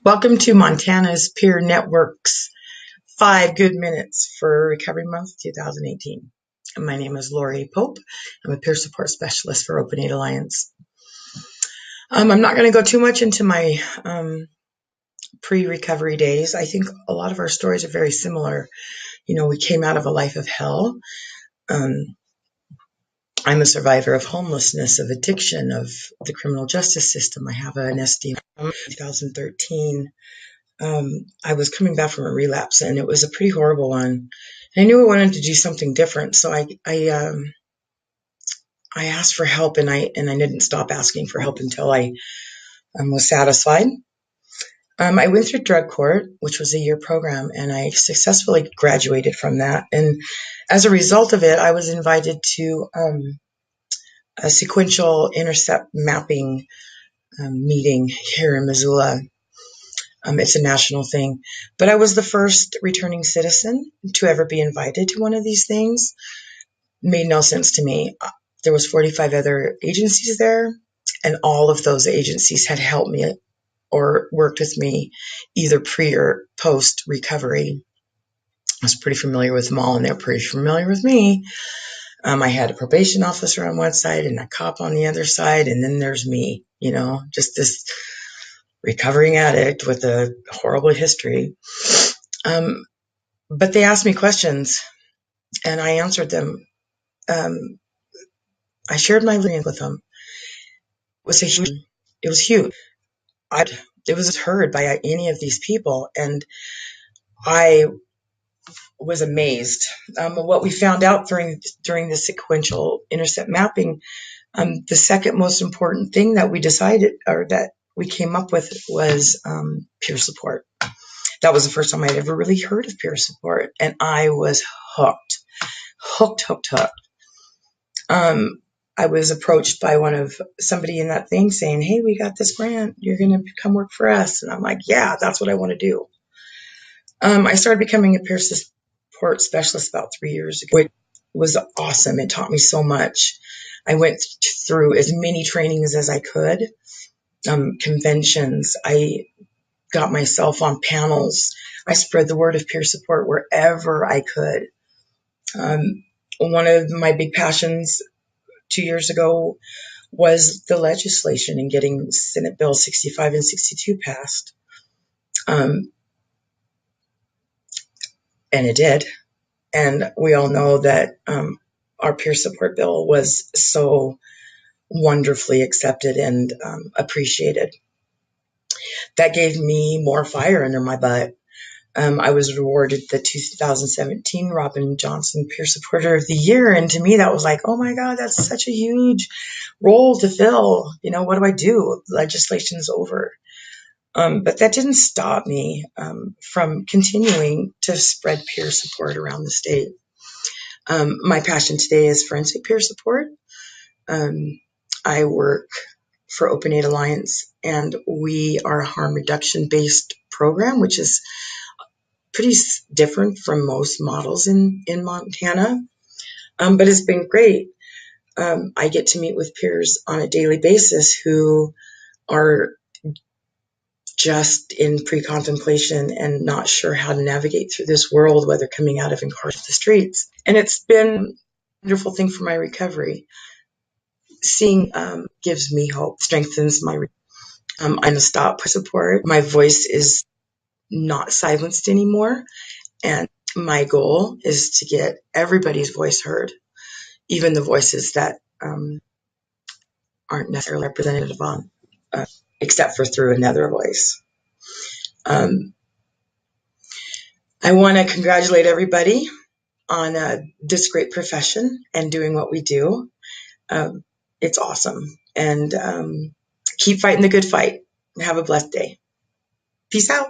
Welcome to Montana's Peer Network's 5 Good Minutes for Recovery Month 2018. My name is Lori Pope. I'm a peer support specialist for Open Aid Alliance. I'm not going to go too much into my pre-recovery days. I think a lot of our stories are very similar. You know, we came out of a life of hell. I'm a survivor of homelessness, of addiction, of the criminal justice system. I have an SD in 2013. I was coming back from a relapse, and it was a pretty horrible one. I knew I wanted to do something different, so I asked for help, and I didn't stop asking for help until I was satisfied. I went through drug court, which was a year program, and I successfully graduated from that. And as a result of it, I was invited to a sequential intercept mapping meeting here in Missoula. It's a national thing. But I was the first returning citizen to ever be invited to one of these things. It made no sense to me. There was 45 other agencies there, and all of those agencies had helped me or worked with me either pre or post recovery. I was pretty familiar with them all, and they're pretty familiar with me. I had a probation officer on one side and a cop on the other side, and then there's me, just this recovering addict with a horrible history. But they asked me questions, and I answered them. I shared my experience with them. It was huge. It was heard by any of these people, and I was amazed. What we found out during the sequential intercept mapping, the second most important thing that we decided, or that we came up with, was peer support. That was the first time I'd ever really heard of peer support, and I was hooked. I was approached by somebody in that thing saying, "Hey, we got this grant. You're going to come work for us." And I'm like, yeah, that's what I want to do. I started becoming a peer support specialist about 3 years ago. It was awesome. It taught me so much. I went through as many trainings as I could, conventions. I got myself on panels. I spread the word of peer support wherever I could. One of my big passions 2 years ago was the legislation and getting Senate Bill 65 and 62 passed. And it did. And we all know that our peer support bill was so wonderfully accepted and appreciated. That gave me more fire under my butt. I was awarded the 2017 Robin Johnson Peer Supporter of the Year, and to me that was like, oh my God, that's such a huge role to fill. What do I do? Legislation's over. But that didn't stop me from continuing to spread peer support around the state. My passion today is forensic peer support. I work for Open Aid Alliance, and we are a harm reduction based program, which is pretty different from most models in Montana, but it's been great. I get to meet with peers on a daily basis who are just in pre-contemplation and not sure how to navigate through this world, whether coming out of incarceration to the streets. And it's been a wonderful thing for my recovery. Seeing gives me hope, strengthens my I'm a stop support. My voice is not silenced anymore. And my goal is to get everybody's voice heard, even the voices that aren't necessarily representative on, except for through another voice. I want to congratulate everybody on this great profession and doing what we do. It's awesome. And keep fighting the good fight. Have a blessed day. Peace out.